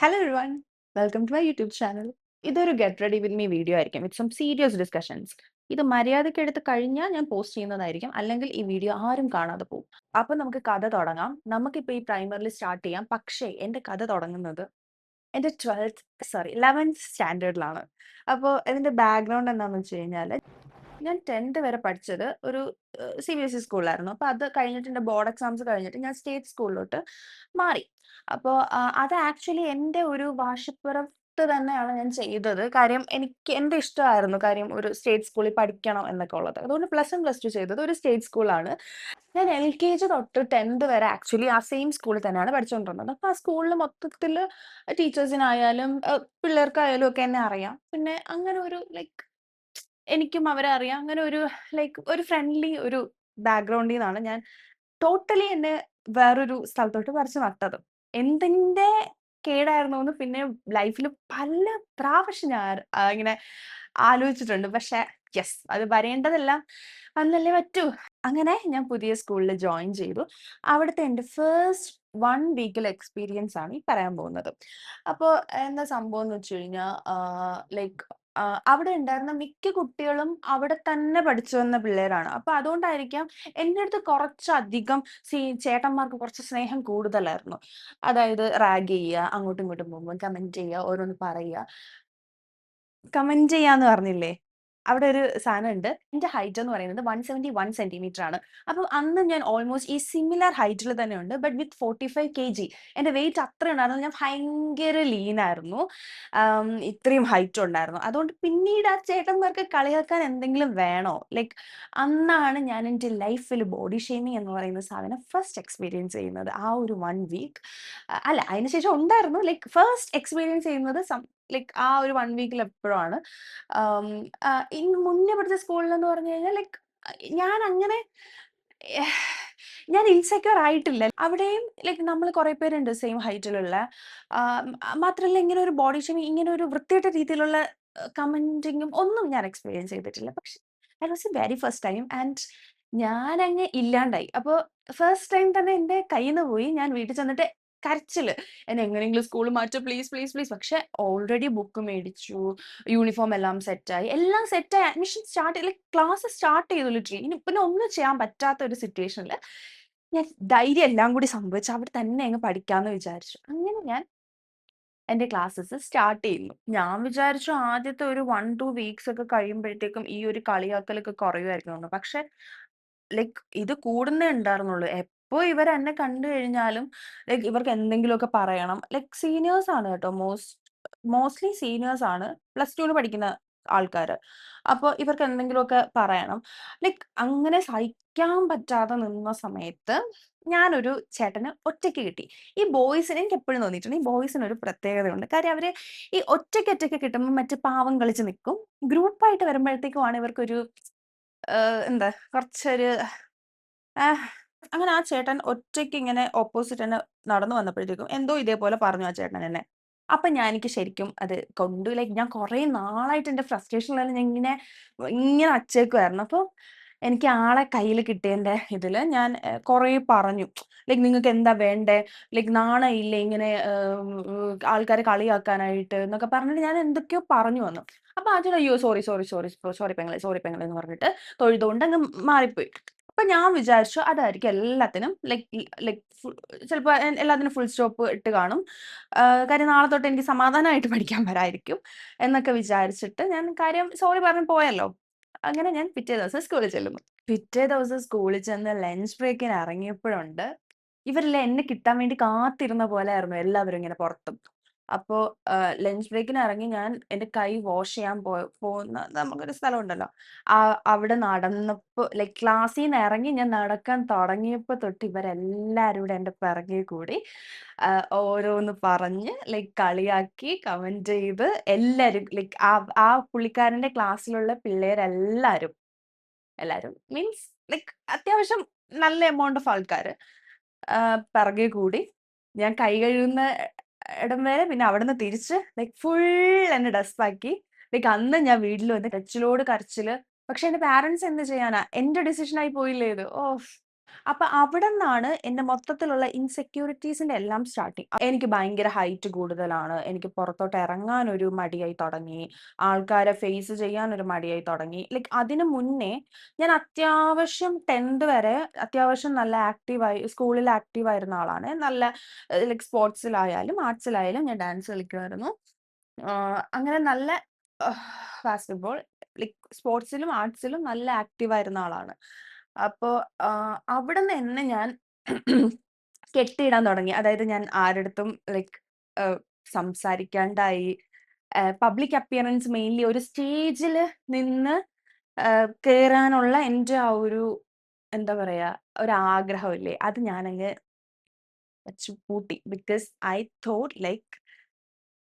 Hello everyone, welcome to my YouTube channel. ഇതൊരു get ready with me video ആയിരിക്കും with some serious discussions. ഇത് മര്യാദയ്ക്ക് എടുത്ത് കഴിഞ്ഞാൽ ഞാൻ പോസ്റ്റ് ചെയ്യുന്നതായിരിക്കും, അല്ലെങ്കിൽ ഈ വീഡിയോ ആരും കാണാതെ പോകും. അപ്പൊ നമുക്ക് കഥ തുടങ്ങാം. നമുക്കിപ്പോൾ ഈ പ്രൈമറിൽ സ്റ്റാർട്ട് ചെയ്യാം. പക്ഷേ എൻ്റെ കഥ തുടങ്ങുന്നത് എൻ്റെ 11th സ്റ്റാൻഡേർഡിലാണ്. അപ്പോൾ ഇതിൻ്റെ ബാക്ക്ഗ്രൗണ്ട് എന്താണെന്ന് വെച്ച് കഴിഞ്ഞാൽ, ഞാൻ 10th വരെ പഠിച്ചത് ഒരു CBSE സ്കൂളിലായിരുന്നു. അപ്പോൾ അത് കഴിഞ്ഞിട്ട് എൻ്റെ ബോർഡ് എക്സാംസ് കഴിഞ്ഞിട്ട് ഞാൻ സ്റ്റേറ്റ് സ്കൂളിലോട്ട് മാറി. അപ്പോൾ അത് ആക്ച്വലി എൻ്റെ ഒരു വാശിപ്പുറത്ത് തന്നെയാണ് ഞാൻ ചെയ്തത്. കാര്യം എനിക്ക് എൻ്റെ ഇഷ്ടമായിരുന്നു. കാര്യം ഒരു സ്റ്റേറ്റ് സ്കൂളിൽ പഠിക്കണം എന്നൊക്കെ ഉള്ളത്. അതുകൊണ്ട് +1 +2 ചെയ്തത് ഒരു സ്റ്റേറ്റ് സ്കൂളാണ്. ഞാൻ LKG തൊട്ട് 10th വരെ ആക്ച്വലി ആ സെയിം സ്കൂളിൽ തന്നെയാണ് പഠിച്ചുകൊണ്ടിരുന്നത്. അപ്പോൾ ആ സ്കൂളിൽ മൊത്തത്തിൽ ടീച്ചേഴ്സിനായാലും പിള്ളേർക്കായാലും ഒക്കെ എന്നെ അറിയാം. പിന്നെ അങ്ങനെ ഒരു ലൈക്ക് എനിക്കും അവരെ അറിയാം. അങ്ങനെ ഒരു ലൈക്ക് ഒരു ഫ്രണ്ട്ലി ഒരു ബാക്ക്ഗ്രൗണ്ടിൽ നിന്നാണ് ഞാൻ ടോട്ടലി എന്നെ വേറൊരു സ്ഥലത്തോട്ട് പറിച്ചു നട്ടത്. എന്തിന്റെ കേടായിരുന്നൂന്ന് പിന്നെ ലൈഫിൽ പല പ്രാവശ്യം ഞാൻ ഇങ്ങനെ ആലോചിച്ചിട്ടുണ്ട്. പക്ഷേ യെസ്, അത് വരേണ്ടതെല്ലാം വന്നല്ലേ പറ്റൂ. അങ്ങനെ ഞാൻ പുതിയ സ്കൂളിൽ ജോയിൻ ചെയ്തു. അവിടുത്തെ എൻ്റെ ഫസ്റ്റ് 1 വീക്കിലെ എക്സ്പീരിയൻസ് ആണ് ഈ പറയാൻ പോകുന്നത്. അപ്പോൾ എന്താ സംഭവം എന്ന് വെച്ച് കഴിഞ്ഞാൽ ലൈക്ക് അവിടെ ഉണ്ടായിരുന്ന മിക്ക കുട്ടികളും അവിടെ തന്നെ പഠിച്ചു വന്ന പിള്ളേരാണ്. അപ്പൊ അതുകൊണ്ടായിരിക്കാം എൻ്റെ അടുത്ത് കുറച്ചധികം ചേട്ടന്മാർക്ക് കുറച്ച് സ്നേഹം കൂടുതലായിരുന്നു. അതായത് റാഗ് ചെയ്യുക, അങ്ങോട്ടും ഇങ്ങോട്ടും പോകുമ്പോൾ കമന്റ് ചെയ്യുക, ഓരോന്ന് പറയുക. കമന്റ് ചെയ്യാന്ന് പറഞ്ഞില്ലേ? അവിടെ ഒരു സാധനമുണ്ട്. എന്റെ ഹൈറ്റ് എന്ന് പറയുന്നത് 171 സെന്റിമീറ്റർ ആണ്. അപ്പം അന്ന് ഞാൻ ഓൾമോസ്റ്റ് ഈ സിമിലർ ഹൈറ്റിൽ തന്നെ ഉണ്ട്. But with 45 kg. എന്റെ വെയിറ്റ് അത്ര ഉണ്ടായിരുന്നു. ഞാൻ ഭയങ്കര ലീൻ ആയിരുന്നു. ഇത്രയും ഹൈറ്റ് ഉണ്ടായിരുന്നു. അതുകൊണ്ട് പിന്നീട് ആ ചേട്ടന്മാർക്ക് കളിയാക്കാൻ എന്തെങ്കിലും വേണോ? ലൈക്ക് അന്നാണ് ഞാൻ എൻ്റെ ലൈഫിൽ ബോഡി ഷേമിങ് എന്ന് പറയുന്ന സാധനം ഫസ്റ്റ് എക്സ്പീരിയൻസ് ചെയ്യുന്നത്. ആ ഒരു 1 വീക്ക്. അല്ല, അതിനുശേഷം ഉണ്ടായിരുന്നു. ലൈക്ക് ഫസ്റ്റ് എക്സ്പീരിയൻസ് ചെയ്യുന്നത് ലൈക്ക് ആ ഒരു 1 വീക്കിൽ എപ്പോഴാണ്. ഇന്ന് മുന്നേ പഠിച്ച സ്കൂളിലെന്ന് പറഞ്ഞു കഴിഞ്ഞാൽ ലൈക്ക് ഞാൻ അങ്ങനെ ഏഹ്, ഞാൻ ഇൻസെക്യൂർ ആയിട്ടില്ല. അവിടെയും ലൈക്ക് നമ്മൾ കുറെ പേരുണ്ട് സെയിം ഹൈറ്റിലുള്ള. മാത്രമല്ല ഇങ്ങനെ ഒരു ബോഡി ഷേമിങ്, ഇങ്ങനെ ഒരു വൃത്തികെട്ട രീതിയിലുള്ള കമന്റിങ്ങും ഒന്നും ഞാൻ എക്സ്പീരിയൻസ് ചെയ്തിട്ടില്ല. പക്ഷെ that was A very first time and ഞാനങ്ങ് ഇല്ലാണ്ടായി. അപ്പോൾ ഫസ്റ്റ് ടൈം തന്നെ എൻ്റെ കയ്യിൽ നിന്ന് പോയി. ഞാൻ വീട്ടിൽ ചെന്നിട്ട് കരച്ചില്. എന്നെ എങ്ങനെയെങ്കിലും സ്കൂൾ മാറ്റു പ്ലീസ്, പ്ലീസ്, പ്ലീസ്. പക്ഷെ ഓൾറെഡി ബുക്ക് മേടിച്ചു, യൂണിഫോം എല്ലാം സെറ്റായി. എല്ലാം സെറ്റായി. Admission start like class start ചെയ്തു ലിറ്ററലി. ഇനി പിന്നെ ഒന്നും ചെയ്യാൻ പറ്റാത്ത ഒരു സിറ്റുവേഷനിൽ ഞാൻ ധൈര്യം എല്ലാം കൂടി സംഭവിച്ചു. അവിടെ തന്നെ അങ്ങ് പഠിക്കാമെന്ന് വിചാരിച്ചു. അങ്ങനെ ഞാൻ എന്റെ ക്ലാസ്സസ് സ്റ്റാർട്ട് ചെയ്യുന്നു. ഞാൻ വിചാരിച്ചു ആദ്യത്തെ ഒരു 1, 2 വീക്സ് ഒക്കെ കഴിയുമ്പോഴത്തേക്കും ഈ ഒരു കളിയാക്കലൊക്കെ കുറയുമായിരിക്കും എന്ന്. പക്ഷെ ലൈക്ക് ഇത് കൂടുന്നേ ഉണ്ടായിരുന്നുള്ളൂ. എപ്പോ ഇവരെന്നെ കണ്ടു കഴിഞ്ഞാലും ലൈക്ക് ഇവർക്ക് എന്തെങ്കിലുമൊക്കെ പറയണം. ലൈക്ക് സീനിയേഴ്സ് ആണ് കേട്ടോ. മോസ്റ്റ്ലി സീനിയേഴ്സ് ആണ്. +2 പഠിക്കുന്ന ആൾക്കാര്. അപ്പൊ ഇവർക്ക് എന്തെങ്കിലുമൊക്കെ പറയണം. ലൈക്ക് അങ്ങനെ സഹിക്കാൻ പറ്റാതെ നിന്ന സമയത്ത് ഞാനൊരു ചേട്ടന് ഒറ്റയ്ക്ക് കിട്ടി. ഈ ബോയ്സിന് എനിക്ക് എപ്പോഴും തോന്നിയിട്ടുണ്ട്, ഈ ബോയ്സിന് ഒരു പ്രത്യേകതയുണ്ട്. കാര്യം അവര് ഈ ഒറ്റയ്ക്ക് ഒറ്റയ്ക്ക് കിട്ടുമ്പോൾ മറ്റേ പാവം കളിച്ച് നിൽക്കും. ഗ്രൂപ്പായിട്ട് വരുമ്പോഴത്തേക്കുമാണ് ഇവർക്കൊരു എന്താ കുറച്ചൊരു ആഹ് അങ്ങനെ ആ ചേട്ടൻ ഒറ്റയ്ക്ക് ഇങ്ങനെ ഓപ്പോസിറ്റ് തന്നെ നടന്നു വന്നപ്പോഴത്തേക്കും എന്തോ ഇതേപോലെ പറഞ്ഞു ആ ചേട്ടൻ എന്നെ. അപ്പൊ എനിക്ക് ശരിക്കും അത് കൊണ്ടു ലൈക്ക് ഞാൻ കുറേ നാളായിട്ട് എൻ്റെ ഫ്രസ്ട്രേഷനിലെല്ലാം ഞാൻ ഇങ്ങനെ ഇങ്ങനെ അച്ചേക്കുമായിരുന്നു. അപ്പോൾ എനിക്ക് ആളെ കയ്യിൽ കിട്ടിയതിന്റെ ഇതില് ഞാൻ കുറേ പറഞ്ഞു. ലൈക്ക് നിങ്ങൾക്ക് എന്താ വേണ്ടേ? ലൈക്ക് നാണമില്ലേ ഇങ്ങനെ ആൾക്കാരെ കളിയാക്കാനായിട്ട് എന്നൊക്കെ പറഞ്ഞിട്ട് ഞാൻ എന്തൊക്കെയോ പറഞ്ഞു വന്നു. അപ്പൊ ആ ചേട്ടൻ അയ്യോ സോറി, സോറി, സോറി, സോറി പെങ്ങളെ, സോറി പെങ്ങളെ എന്ന് പറഞ്ഞിട്ട് തൊഴുതുകൊണ്ട് അങ്ങ് മാറിപ്പോയി. അപ്പൊ ഞാൻ വിചാരിച്ചു അതായിരിക്കും എല്ലാത്തിനും ലൈക്ക് ചിലപ്പോ എല്ലാത്തിനും ഫുൾ സ്റ്റോപ്പ് ഇട്ട് കാണും. കാര്യം നാളെ തൊട്ട് എനിക്ക് സമാധാനമായിട്ട് പഠിക്കാൻ വരായിരിക്കും എന്നൊക്കെ വിചാരിച്ചിട്ട് ഞാൻ കാര്യം സോറി പറഞ്ഞ് പോയല്ലോ. അങ്ങനെ ഞാൻ പിറ്റേ ദിവസം സ്കൂളിൽ ചെല്ലുന്നു. പിറ്റേ ദിവസം സ്കൂളിൽ ചെന്ന് ലഞ്ച് ബ്രേക്കിന് ഇറങ്ങിയപ്പോഴുണ്ട് ഇവരെല്ലാം എന്നെ കിട്ടാൻ വേണ്ടി കാത്തിരുന്ന പോലെയായിരുന്നു എല്ലാവരും ഇങ്ങനെ പുറത്തും. അപ്പോ ലഞ്ച് ബ്രേക്കിന് ഇറങ്ങി ഞാൻ എന്റെ കൈ വാഷ് ചെയ്യാൻ പോകുന്ന നമുക്കൊരു സ്ഥലമുണ്ടല്ലോ. അവിടെ നടന്നപ്പോ ലൈക്ക് ക്ലാസ്സിന്ന് ഇറങ്ങി ഞാൻ നടക്കാൻ തുടങ്ങിയപ്പോ തൊട്ട് ഇവരെല്ലാരും കൂടെ എന്റെ പിറകെ കൂടി ഓരോന്ന് പറഞ്ഞ് ലൈക്ക് കളിയാക്കി കമന്റ് ചെയ്ത് എല്ലാരും ലൈക്ക് ആ പുള്ളിക്കാരന്റെ ക്ലാസ്സിലുള്ള പിള്ളേരെല്ലാരും എല്ലാരും മീൻസ് ലൈക്ക് അത്യാവശ്യം നല്ല എമൗണ്ട് ഓഫ് ആൾക്കാര് പിറകെ കൂടി. ഞാൻ കൈ കഴുകുന്ന ഇടം വരെ, പിന്നെ അവിടുന്ന് തിരിച്ച് ലൈക്ക് ഫുൾ എന്നെ ഡസ്റ്റാക്കി. ലൈക്ക് അന്ന് ഞാൻ വീട്ടിൽ വന്ന് കരച്ചിലോട് കരച്ചില്. പക്ഷെ എന്റെ പാരന്റ്സ് എന്ത് ചെയ്യാനാ? എന്റെ ഡിസിഷൻ ആയി പോയില്ലേ ഇത്. ഓഫ്! അപ്പൊ അവിടന്നാണ് എന്റെ മൊത്തത്തിലുള്ള ഇൻസെക്യൂരിറ്റീസിന്റെ എല്ലാം സ്റ്റാർട്ടിങ്. എനിക്ക് ഭയങ്കര ഹൈറ്റ് കൂടുതലാണ്. എനിക്ക് പുറത്തോട്ട് ഇറങ്ങാൻ ഒരു മടിയായി തുടങ്ങി. ആൾക്കാരെ ഫേസ് ചെയ്യാൻ ഒരു മടിയായി തുടങ്ങി. ലൈക്ക് അതിന് മുന്നേ ഞാൻ അത്യാവശ്യം 10th വരെ അത്യാവശ്യം നല്ല ആക്റ്റീവായി സ്കൂളിൽ ആക്റ്റീവായിരുന്ന ആളാണ്. നല്ല ലൈക്ക് സ്പോർട്സിലായാലും ആർട്സിലായാലും ഞാൻ ഡാൻസ് കളിക്കുമായിരുന്നു. അങ്ങനെ നല്ല ബാസ്കറ്റ്ബോൾ ലൈക്ക് സ്പോർട്സിലും ആർട്സിലും നല്ല ആക്റ്റീവായിരുന്ന ആളാണ്. അപ്പോ അവിടുന്ന് എന്നെ ഞാൻ കെട്ടിയിടാൻ തുടങ്ങി. അതായത് ഞാൻ ആരടുത്തും ലൈക്ക് സംസാരിക്കാണ്ടായി. പബ്ലിക് അപ്പിയറൻസ് മെയിൻലി ഒരു സ്റ്റേജില് നിന്ന് കേറാനുള്ള എന്റെ ആ ഒരു എന്താ പറയാ ഒരാഗ്രഹമില്ലേ, അത് ഞാനങ്ങ് വച്ച് പൂട്ടി. ബിക്കോസ് ഐ തോട്ട് ലൈക്ക്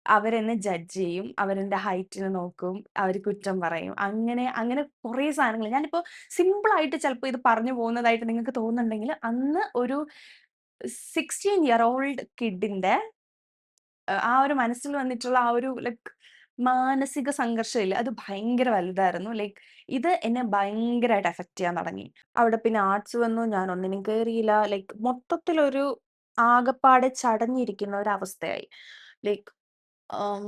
അവരെന്നെ ജഡ്ജ് ചെയ്യും. അവരെന്റെ ഹൈറ്റിനെ നോക്കും. അവര് കുറ്റം പറയും. അങ്ങനെ അങ്ങനെ കുറേ സാധനങ്ങൾ ഞാനിപ്പോ സിമ്പിൾ ആയിട്ട് ചിലപ്പോ ഇത് പറഞ്ഞു പോകുന്നതായിട്ട് നിങ്ങൾക്ക് തോന്നുന്നുണ്ടെങ്കിൽ അന്ന് ഒരു 16 ഇയർ ഓൾഡ് കിഡിന്റെ ആ ഒരു മനസ്സിൽ വന്നിട്ടുള്ള ആ ഒരു ലൈക്ക് മാനസിക സംഘർഷമില്ലേ, അത് ഭയങ്കര വലുതായിരുന്നു. ലൈക്ക് ഇത് എന്നെ ഭയങ്കരമായിട്ട് എഫക്ട് ചെയ്യാൻ തുടങ്ങി. അവിടെ പിന്നെ ആർട്സ് വന്നു. ഞാൻ ഒന്നിനും കേറിയില്ല. ലൈക്ക് മൊത്തത്തിലൊരു ആകപ്പാടെ ചടഞ്ഞിരിക്കുന്ന ഒരവസ്ഥയായി. ലൈക്ക് ആം,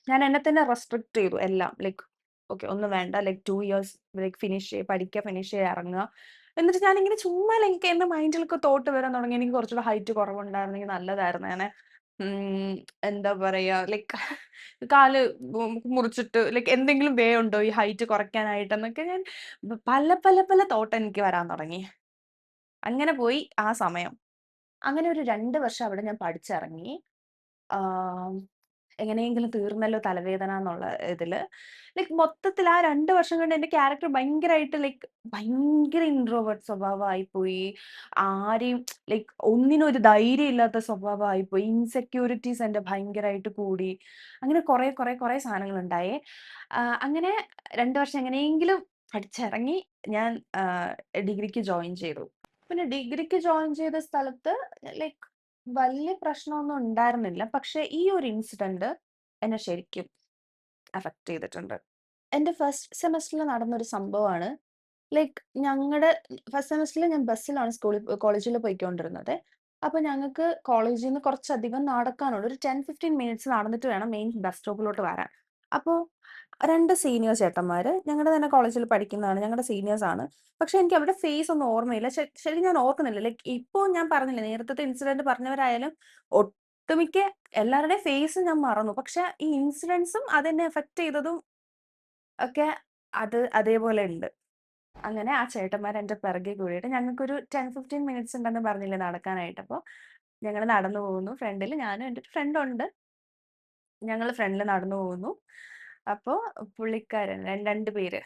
ഞാൻ എന്നെ തന്നെ റെസ്ട്രിക്ട് ചെയ്തു എല്ലാം. ലൈക്ക് ഓക്കെ ഒന്നും വേണ്ട, ലൈക്ക് 2 ഇയേഴ്സ് ലൈക്ക് ഫിനിഷ് ചെയ്യ്, പഠിക്കുക, ഫിനിഷ് ചെയ്ത് ഇറങ്ങുക. എന്നിട്ട് ഞാനിങ്ങനെ ചുമ്മാ എനിക്ക് എന്റെ മൈൻഡിലൊക്കെ തോട്ട് വരാൻ തുടങ്ങി. എനിക്ക് കുറച്ചുകൂടെ ഹൈറ്റ് കുറവുണ്ടായിരുന്നെങ്കിൽ നല്ലതായിരുന്നേനെ. ഉം, എന്താ പറയാ ലൈക്ക് കാല് മുറിച്ചിട്ട് ലൈക്ക് എന്തെങ്കിലും വേ ഉണ്ടോ ഈ ഹൈറ്റ് കുറയ്ക്കാനായിട്ടെന്നൊക്കെ ഞാൻ പല പല പല തോട്ട് എനിക്ക് വരാൻ തുടങ്ങി. അങ്ങനെ പോയി ആ സമയം. അങ്ങനെ ഒരു 2 വർഷം അവിടെ ഞാൻ പഠിച്ചിറങ്ങി. ആം, എങ്ങനെയെങ്കിലും തീർന്നല്ലോ തലവേദന എന്നുള്ള ഇതില്. ലൈക്ക് മൊത്തത്തിൽ ആ 2 വർഷം കൊണ്ട് എന്റെ ക്യാരക്ടർ ഭയങ്കരായിട്ട് ലൈക്ക് ഭയങ്കര ഇൻട്രോവേർട്ട് സ്വഭാവമായി പോയി. ആരെയും ലൈക്ക് ഒന്നിനും ഒരു ധൈര്യം ഇല്ലാത്ത സ്വഭാവമായി പോയി. ഇൻസെക്യൂരിറ്റീസ് എന്റെ ഭയങ്കരായിട്ട് കൂടി. അങ്ങനെ കുറെ കുറെ കുറെ സാധനങ്ങളുണ്ടായേ. അങ്ങനെ 2 വർഷം എങ്ങനെയെങ്കിലും പഠിച്ചിറങ്ങി ഞാൻ ഡിഗ്രിക്ക് ജോയിൻ ചെയ്തു. പിന്നെ ഡിഗ്രിക്ക് ജോയിൻ ചെയ്ത സ്ഥലത്ത് ലൈക്ക് വലിയ പ്രശ്നമൊന്നും ഉണ്ടായിരുന്നില്ല. പക്ഷെ ഈ ഒരു ഇൻസിഡന്റ് എന്നെ ശരിക്കും അഫക്ട് ചെയ്തിട്ടുണ്ട്. എന്റെ ഫസ്റ്റ് സെമസ്റ്ററിൽ നടന്നൊരു സംഭവമാണ്. ലൈക്ക് ഞങ്ങടെ ഫസ്റ്റ് സെമസ്റ്ററിൽ ഞാൻ ബസ്സിലാണ് കോളേജിൽ പോയിക്കൊണ്ടിരുന്നത്. അപ്പൊ ഞങ്ങൾക്ക് കോളേജിന്ന് കുറച്ചധികം നടക്കാനുണ്ട്. ഒരു 10, 15 മിനിറ്റ്സ് നടന്നിട്ട് വേണം മെയിൻ ബസ് സ്റ്റോപ്പിലോട്ട് വരാൻ. അപ്പോ 2 സീനിയർ ചേട്ടന്മാര് ഞങ്ങടെ തന്നെ കോളേജിൽ പഠിക്കുന്നതാണ്. ഞങ്ങടെ സീനിയേഴ്സ് ആണ്. പക്ഷെ എനിക്ക് അവരുടെ ഫേസ് ഒന്നും ഓർമ്മയില്ല. ശരിക്കും ഞാൻ ഓർക്കുന്നില്ല. ലൈക്ക് ഇപ്പൊ ഞാൻ പറഞ്ഞില്ലേ നേരത്തത്തെ ഇൻസിഡന്റ് പറഞ്ഞവരായാലും ഒട്ടുമിക്ക എല്ലാവരുടെയും ഫേസ് ഞാൻ മറന്നു. പക്ഷെ ഈ ഇൻസിഡന്റ്സും അതെന്നെ എഫക്ട് ചെയ്തതും ഒക്കെ അതേപോലെ ഉണ്ട്. അങ്ങനെ ആ ചേട്ടന്മാർ എന്റെ പിറകെ കൂടിയിട്ട് ഞങ്ങൾക്കൊരു 10, 15 മിനിറ്റ്സ് ഉണ്ടെന്ന് പറഞ്ഞില്ലേ നടക്കാനായിട്ട്. അപ്പൊ ഞങ്ങള് നടന്നു പോകുന്നു. ഫ്രണ്ടില് ഞാനും എൻ്റെ ഒരു ഫ്രണ്ട് ഉണ്ട്. ഞങ്ങള് ഫ്രണ്ടില് നടന്നു പോകുന്നു. അപ്പൊ പുള്ളിക്കാരൻ 2 പേര്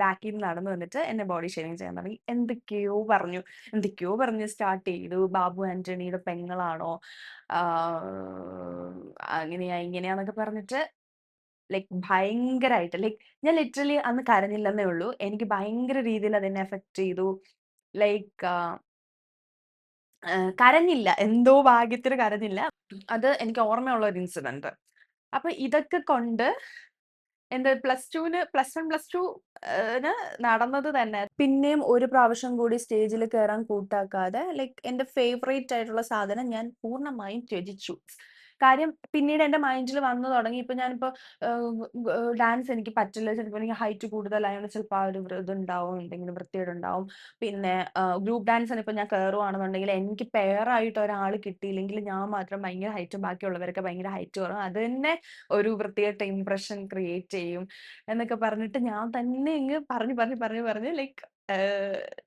ബാക്കിന്ന് നടന്നു വന്നിട്ട് എന്നെ ബോഡി ഷേവിങ് ചെയ്യാൻ തുടങ്ങി. എന്തൊക്കെയോ പറഞ്ഞ് സ്റ്റാർട്ട് ചെയ്തു. ബാബു ആന്റണിയുടെ പെങ്ങളാണോ? അങ്ങനെയാ ഇങ്ങനെയാന്നൊക്കെ പറഞ്ഞിട്ട് ലൈക്ക് ഭയങ്കരായിട്ട് ലൈക്ക് ഞാൻ ലിറ്ററലി അന്ന് കരഞ്ഞില്ലെന്നേ ഉള്ളൂ. എനിക്ക് ഭയങ്കര രീതിയിൽ അതെന്നെ എഫക്ട് ചെയ്തു. ലൈക്ക് കരഞ്ഞില്ല. എന്തോ ഭാഗ്യത്തിന് കരഞ്ഞില്ല. അത് എനിക്ക് ഓർമ്മയുള്ള ഒരു ഇൻസിഡന്റ്. അപ്പൊ ഇതൊക്കെ കൊണ്ട് എന്റെ പ്ലസ് 1, പ്ലസ് 2 ന് നടന്നത് തന്നെ. പിന്നെയും ഒരു പ്രാവശ്യം കൂടി സ്റ്റേജിൽ കയറാൻ കൂട്ടാക്കാതെ ലൈക്ക് എന്റെ ഫേവറേറ്റ് ആയിട്ടുള്ള സാധനം ഞാൻ പൂർണ്ണമായും ത്യജിച്ചു. കാര്യം പിന്നീട് എന്റെ മൈൻഡിൽ വന്നു തുടങ്ങി. ഇപ്പൊ ഞാനിപ്പോ ഡാൻസ് എനിക്ക് പറ്റില്ല. ചിലപ്പോൾ എനിക്ക് ഹൈറ്റ് കൂടുതലായതുകൊണ്ട് ചിലപ്പോൾ ആ ഒരു ഇതുണ്ടാവും, എന്തെങ്കിലും വൃത്തികേടുണ്ടാവും. പിന്നെ ഗ്രൂപ്പ് ഡാൻസിന് ഇപ്പൊ ഞാൻ കയറുവാണെന്നുണ്ടെങ്കിൽ എനിക്ക് പെയറായിട്ട് ഒരാൾ കിട്ടിയില്ലെങ്കിൽ ഞാൻ മാത്രം ഭയങ്കര ഹൈറ്റും ബാക്കിയുള്ളവരൊക്കെ ഭയങ്കര ഹൈറ്റ് കുറവും. അത് തന്നെ ഒരു വൃത്തികെട്ട ഇംപ്രഷൻ ക്രിയേറ്റ് ചെയ്യും എന്നൊക്കെ പറഞ്ഞിട്ട് ഞാൻ തന്നെ ഇങ്ങ് പറഞ്ഞ് ലൈക്ക്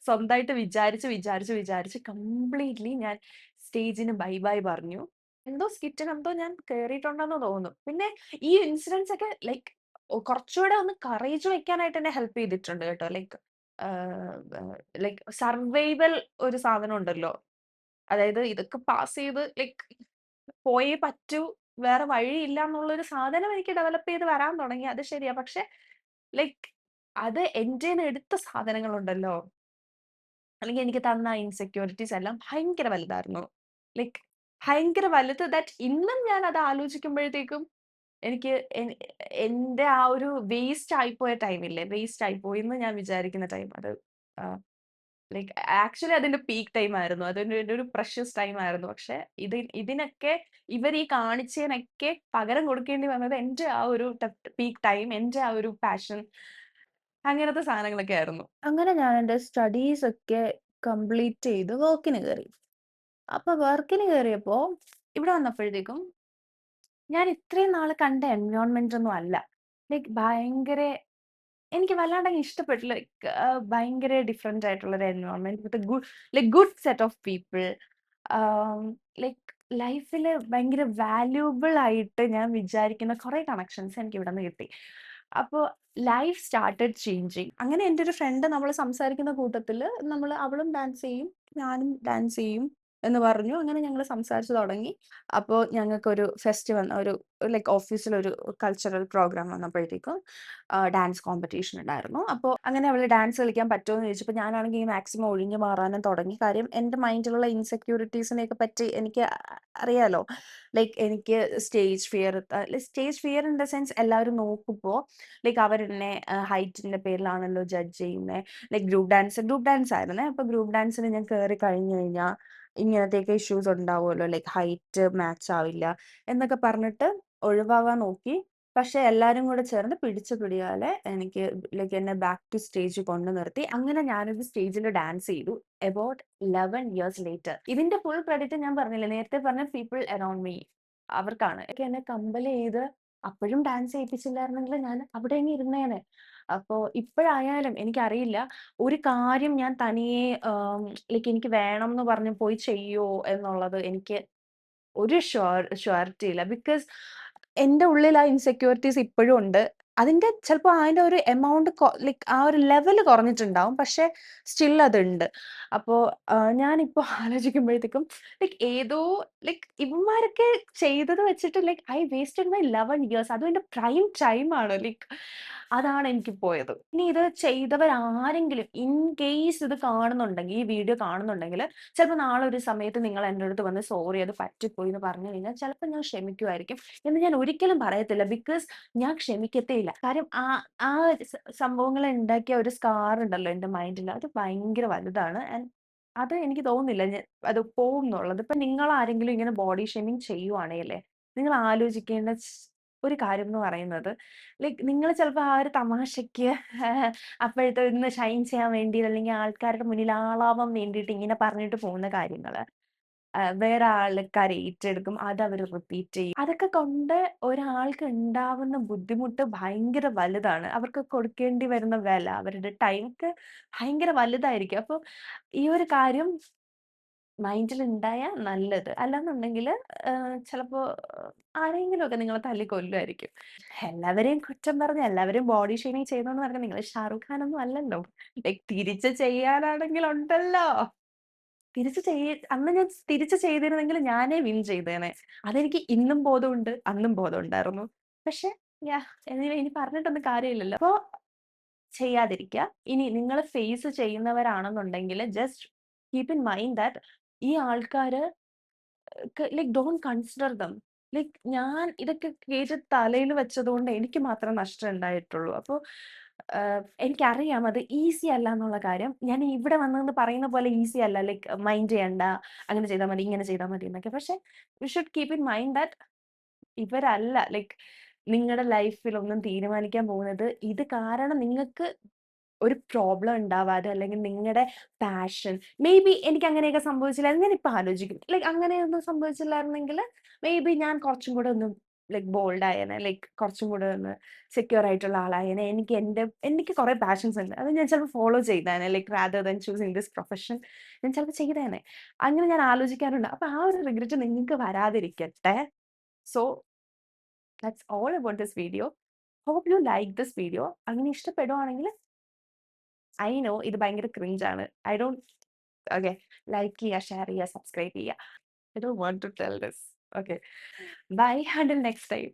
സ്വന്തമായിട്ട് വിചാരിച്ച് കംപ്ലീറ്റ്ലി ഞാൻ സ്റ്റേജിന് ബൈ ബൈ പറഞ്ഞു. എന്തോ സ്കിറ്റിന് എന്തോ ഞാൻ കേറിയിട്ടുണ്ടെന്ന് തോന്നുന്നു. പിന്നെ ഈ ഇൻസിഡൻസ് ഒക്കെ ലൈക്ക് കുറച്ചുകൂടെ ഒന്ന് കറേജ് വെക്കാനായിട്ട് എന്നെ ഹെൽപ്പ് ചെയ്തിട്ടുണ്ട് കേട്ടോ. ലൈക്ക് ലൈക്ക് സർവൈവൽ ഒരു സാധനം ഉണ്ടല്ലോ. അതായത് ഇതൊക്കെ പാസ് ചെയ്ത് ലൈക്ക് പോയേ പറ്റൂ. വേറെ വഴിയില്ല എന്നുള്ളൊരു സാധനം എനിക്ക് ഡെവലപ്പ് ചെയ്ത് വരാൻ തുടങ്ങി. അത് ശരിയാ. പക്ഷെ ലൈക്ക് അത് എന്റേന്ന് എടുത്ത സാധനങ്ങളുണ്ടല്ലോ, അല്ലെങ്കിൽ എനിക്ക് തന്ന ഇൻസെക്യൂരിറ്റീസ് എല്ലാം ഭയങ്കര വലുതായിരുന്നു. ലൈക്ക് ഭയങ്കര വലുത് ദാറ്റ് ഇന്നും ഞാൻ അത് ആലോചിക്കുമ്പോഴത്തേക്കും എനിക്ക് എന്റെ ആ ഒരു വേസ്റ്റ് ആയിപ്പോയ ടൈമില്ലേ, വേസ്റ്റ് ആയിപ്പോയി എന്ന് ഞാൻ വിചാരിക്കുന്ന ടൈം അത് ലൈക്ക് ആക്ച്വലി അതിന്റെ പീക്ക് ടൈം ആയിരുന്നു. അതിന്റെ ഒരു പ്രഷ്യസ് ടൈം ആയിരുന്നു. പക്ഷെ ഇതിനൊക്കെ ഇവർ ഈ കാണിച്ചതിനൊക്കെ പകരം കൊടുക്കേണ്ടി വന്നത് എന്റെ ആ ഒരു പീക്ക് ടൈം, എന്റെ ആ ഒരു പാഷൻ, അങ്ങനത്തെ സാധനങ്ങളൊക്കെ ആയിരുന്നു. അങ്ങനെ ഞാൻ എന്റെ സ്റ്റഡീസ് ഒക്കെ കംപ്ലീറ്റ് ചെയ്ത് വർക്കിന് കയറി. അപ്പൊ വർക്കിന് കയറിയപ്പോ ഇവിടെ വന്നപ്പോഴത്തേക്കും ഞാൻ ഇത്രയും നാള് കണ്ട എൻവയോൺമെന്റ് ഒന്നും അല്ല. ലൈക്ക് ഭയങ്കര എനിക്ക് വല്ലാണ്ടങ്ങ് ഇഷ്ടപ്പെട്ടില്ല. ലൈക്ക് ഭയങ്കര ഡിഫറന്റ് ആയിട്ടുള്ള ഒരു environment with good set of people. Like ലൈഫില് ഭയങ്കര വാല്യൂബിൾ ആയിട്ട് ഞാൻ വിചാരിക്കുന്ന കുറെ കണക്ഷൻസ് എനിക്ക് ഇവിടുന്ന് കിട്ടി. അപ്പൊ ലൈഫ് സ്റ്റാർട്ടഡ് ചേഞ്ചിങ്. അങ്ങനെ എൻ്റെ ഒരു ഫ്രണ്ട് നമ്മൾ സംസാരിക്കുന്ന കൂട്ടത്തില് അവളും ഡാൻസ് ചെയ്യും, ഞാനും ഡാൻസ് ചെയ്യും എന്ന് പറഞ്ഞു. അങ്ങനെ ഞങ്ങൾ സംസാരിച്ചു തുടങ്ങി. അപ്പോൾ ഞങ്ങൾക്കൊരു ഫെസ്റ്റിവൽ, ഒരു ലൈക്ക് ഓഫീസിലൊരു കൾച്ചറൽ പ്രോഗ്രാം വന്നപ്പോഴത്തേക്കും ഡാൻസ് കോമ്പറ്റീഷൻ ഉണ്ടായിരുന്നു. അപ്പോൾ അങ്ങനെ അവള് ഡാൻസ് കളിക്കാൻ പറ്റുമോ എന്ന് ചോദിച്ചപ്പോൾ ഞാനാണെങ്കിൽ മാക്സിമം ഒഴിഞ്ഞു മാറാനും തുടങ്ങി. കാര്യം എൻ്റെ മൈൻഡിലുള്ള ഇൻസെക്യൂരിറ്റീസിനെയൊക്കെ പറ്റി എനിക്ക് അറിയാലോ. ലൈക്ക് എനിക്ക് stage fear in the sense എല്ലാവരും നോക്കുമ്പോൾ ലൈക്ക് അവരെന്നെ ഹൈറ്റിന്റെ പേരിലാണല്ലോ ജഡ്ജ് ചെയ്യുന്നത്. ലൈക്ക് ഗ്രൂപ്പ് ഡാൻസ് ആയിരുന്നേ. അപ്പൊ ഗ്രൂപ്പ് ഡാൻസിന് ഞാൻ കയറി കഴിഞ്ഞു കഴിഞ്ഞാൽ ഇങ്ങനത്തെയൊക്കെ ഇഷ്യൂസ് ഉണ്ടാവുമല്ലോ, ലൈക്ക് ഹൈറ്റ് മാച്ച് ആവില്ല എന്നൊക്കെ പറഞ്ഞിട്ട് ഒഴിവാകാൻ നോക്കി. പക്ഷെ എല്ലാരും കൂടെ ചേർന്ന് പിടിച്ച പിടിയാലെ എനിക്ക് ലൈക്ക് എന്നെ ബാക്ക് ടു സ്റ്റേജ് കൊണ്ടു നിർത്തി. അങ്ങനെ ഞാനൊരു സ്റ്റേജിൽ ഡാൻസ് ചെയ്തു. About 11 years later. ഇതിന്റെ ഫുൾ ക്രെഡിറ്റ് ഞാൻ പറഞ്ഞില്ലേ, നേരത്തെ പറഞ്ഞ പീപ്പിൾ അറൌണ്ട് മീ, അവർക്കാണ്. എന്നെ കമ്പൽ ചെയ്ത് അപ്പോഴും ഡാൻസ് ചെയ്യിപ്പിച്ചില്ലായിരുന്നെങ്കിൽ ഞാൻ അവിടെ അങ്ങ് ഇരുന്നേനെ. അപ്പോ ഇപ്പോഴായാലും എനിക്കറിയില്ല, ഒരു കാര്യം ഞാൻ തനിയെ ലൈക്ക് എനിക്ക് വേണം എന്ന് പറഞ്ഞ് പോയി ചെയ്യോ എന്നുള്ളത് എനിക്ക് ഒരു ഷ്യൂരിറ്റി ഇല്ല. ബിക്കോസ് എന്റെ ഉള്ളിൽ ആ ഇൻസെക്യൂരിറ്റീസ് ഇപ്പോഴും ഉണ്ട്. ചിലപ്പോൾ അതിന്റെ ഒരു എമൗണ്ട് ലൈക്ക് ആ ഒരു ലെവൽ കുറഞ്ഞിട്ടുണ്ടാവും. പക്ഷെ സ്റ്റിൽ അതുണ്ട്. അപ്പോ ഞാനിപ്പോ ആലോചിക്കുമ്പോഴത്തേക്കും ലൈക്ക് ലൈക്ക് ഇവന്മാരൊക്കെ ചെയ്തത് വെച്ചിട്ട് like I wasted my 11 years. അതും എന്റെ പ്രൈം ടൈം ആണ്. ലൈക്ക് അതാണ് എനിക്ക് പോയത്. ഇനി ഇത് ചെയ്തവർ ആരെങ്കിലും ഇൻ കേസ് ഇത് കാണുന്നുണ്ടെങ്കിൽ, ഈ വീഡിയോ കാണുന്നുണ്ടെങ്കിൽ, ചിലപ്പോൾ നാളെ ഒരു സമയത്ത് നിങ്ങൾ എൻ്റെ അടുത്ത് വന്ന് സോറി അത് പറ്റിപ്പോയി എന്ന് പറഞ്ഞു കഴിഞ്ഞാൽ ചിലപ്പോൾ ഞാൻ ക്ഷമിക്കുമായിരിക്കും എന്ന് ഞാൻ ഒരിക്കലും പറയത്തില്ല. ബിക്കോസ് ഞാൻ ക്ഷമിക്കത്തേ ഇല്ല. കാര്യം ആ ആ സംഭവങ്ങൾ ഉണ്ടാക്കിയ ഒരു സ്കാർ ഉണ്ടല്ലോ എൻ്റെ മൈൻഡിൽ, അത് ഭയങ്കര വലുതാണ്. ആൻഡ് അത് എനിക്ക് തോന്നുന്നില്ല അത് പോവും എന്നുള്ളത്. ഇപ്പൊ നിങ്ങൾ ആരെങ്കിലും ഇങ്ങനെ ബോഡി ഷേമിങ് ചെയ്യുവാണെങ്കിലേ, നിങ്ങൾ ആലോചിക്കേണ്ട ഒരു കാര്യം എന്ന് പറയുന്നത്, ലൈക്ക് നിങ്ങൾ ചിലപ്പോൾ ആ ഒരു തമാശക്ക് അപ്പോഴത്തെ ഒന്ന് ഷൈൻ ചെയ്യാൻ വേണ്ടി അല്ലെങ്കിൽ ആൾക്കാരുടെ മുന്നിൽ ആളാവാൻ വേണ്ടിയിട്ട് ഇങ്ങനെ പറഞ്ഞിട്ട് പോകുന്ന കാര്യങ്ങള് വേറെ ആൾക്കാർ ഏറ്റെടുക്കും. അത് അവർ റിപ്പീറ്റ് ചെയ്യും. അതൊക്കെ കൊണ്ട് ഒരാൾക്ക് ഉണ്ടാവുന്ന ബുദ്ധിമുട്ട് ഭയങ്കര വലുതാണ്. അവർക്ക് കൊടുക്കേണ്ടി വരുന്ന വില, അവരുടെ ടൈം ഒക്കെ ഭയങ്കര വലുതായിരിക്കും. അപ്പൊ ഈ ഒരു കാര്യം മൈൻഡിൽ ഉണ്ടായാ നല്ലത്. അല്ലാന്നുണ്ടെങ്കില് ചിലപ്പോ ആരെങ്കിലുമൊക്കെ നിങ്ങളെ തല്ലിക്കൊല്ലുമായിരിക്കും. എല്ലാവരെയും കുറ്റം പറഞ്ഞ് എല്ലാവരും ബോഡി ഷേമിങ് ചെയ്യുന്നെന്ന് പറഞ്ഞാൽ നിങ്ങൾ ഷാരൂഖ് ഖാൻ ഒന്നും അല്ലല്ലോ. ലൈക് തിരിച്ച് ചെയ്യാനാണെങ്കിൽ ഉണ്ടല്ലോ. അന്ന് ഞാൻ തിരിച്ച് ചെയ്തിരുന്നെങ്കിൽ ഞാനേ വിൻ ചെയ്തേനെ. അതെനിക്ക് ഇന്നും ബോധമുണ്ട്, അന്നും ബോധമുണ്ടായിരുന്നു. പക്ഷെ ഇനി പറഞ്ഞിട്ടൊന്നും കാര്യമില്ലല്ലോ. അപ്പൊ ചെയ്യാതിരിക്കുക. ഇനി നിങ്ങൾ ഫേസ് ചെയ്യുന്നവരാണെന്നുണ്ടെങ്കിൽ just keep in mind that ഈ ആൾക്കാര് like don't consider them. Like ഞാൻ ഇതൊക്കെ കേട്ട് തലയിൽ വെച്ചതുകൊണ്ട് എനിക്ക് മാത്രം നഷ്ടം ഉണ്ടായിട്ടുള്ളൂ. അപ്പൊ എനിക്കറിയാം അത് ഈസി അല്ല എന്നുള്ള കാര്യം. ഞാൻ ഇവിടെ വന്നെന്ന് പറയുന്ന പോലെ ഈസി അല്ല. ലൈക് മൈൻഡ് ചെയ്യണ്ട, അങ്ങനെ ചെയ്താൽ മതി, ഇങ്ങനെ ചെയ്താൽ മതി എന്നൊക്കെ. പക്ഷെ you should keep in mind that ഇവരല്ല ലൈക് നിങ്ങളുടെ ലൈഫിൽ ഒന്നും തീരുമാനിക്കാൻ പോകുന്നത്. ഇത് കാരണം നിങ്ങൾക്ക് ഒരു പ്രോബ്ലം ഉണ്ടാവാതെ, അല്ലെങ്കിൽ നിങ്ങളുടെ പാഷൻ മേ ബി എനിക്ക് അങ്ങനെയൊക്കെ സംഭവിച്ചില്ലായിരുന്നു. ഞാനിപ്പോ ആലോചിക്കും ലൈക്ക് അങ്ങനെയൊന്നും സംഭവിച്ചില്ലായിരുന്നെങ്കിൽ മേ ബി ഞാൻ കുറച്ചും കൂടെ ഒന്ന് ലൈക്ക് ബോൾഡ് ആയേനെ, ലൈക്ക് കുറച്ചും കൂടെ ഒന്ന് സെക്യൂർ ആയിട്ടുള്ള ആളായേനെ. എനിക്ക് കുറെ പാഷൻസ് ഉണ്ട്. അത് ഞാൻ ചിലപ്പോൾ ഫോളോ ചെയ്തേനെ. Like rather than choosing this profession ഞാൻ ചിലപ്പോൾ ചെയ്തേനെ. അങ്ങനെ ഞാൻ ആലോചിക്കാറുണ്ട്. അപ്പൊ ആ ഒരു റിഗ്രറ്റ് നിങ്ങൾക്ക് വരാതിരിക്കട്ടെ. So that's all about this video. Hope you like this video. അങ്ങനെ ഇഷ്ടപ്പെടുവാണെങ്കിൽ ഐ നോ ഇത് ഭയങ്കര ക്രിഞ്ച് ആണ്. ഐ ഡോണ്ട് ഓക്കെ, ലൈക്ക് ചെയ്യുക, ഷെയർ ചെയ്യുക, സബ്സ്ക്രൈബ് ചെയ്യുക. I don't want to tell this. Okay, bye, until next time.